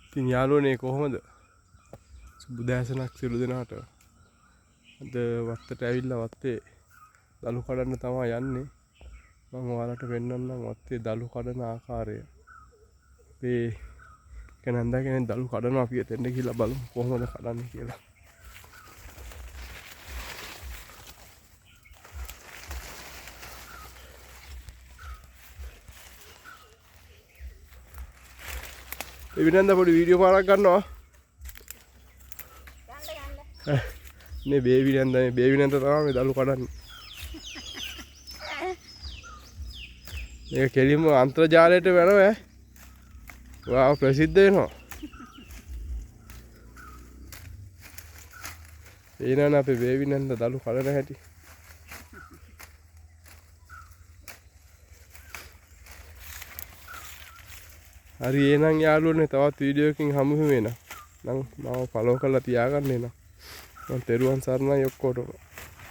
ඉතින් යාළුවනේ කොහොමද? සුබ දැසනක් සියලු දෙනාට. අද වත්තට ඇවිල්ලා වත්තේ දළු කඩන්න තමයි යන්නේ. මම ඔයාලට පෙන්වන්නම් වත්තේ දළු කඩන ආකාරය. මේ කනන්දා කෙනෙක් දළු කඩනවා අපි එතෙන්ට ගිහලා බලමු කොහොමද කඩන්නේ කියලා. එවිනන්ද පොඩි වීඩියෝ පාරක් ගන්නවා. නේ බේබි නන්ද මේ බේබි නන්ද තමයි මේ දළු කඩන්නේ. මේක කෙලින්ම අන්තර්ජාලයට වෙනවා ඈ. වාව් ප්‍රසිද්ධ වෙනවා. එනන අපේ බේබි නන්ද දළු කඩන හැටි. හරි එහෙනම් යාළුවනේ තවත් වීඩියෝ එකකින් හමු වෙනවා. නම් මාව ෆලෝ කරලා තියාගන්න එනවා. මම තෙරුවන් සරණයි ඔක්කොටම.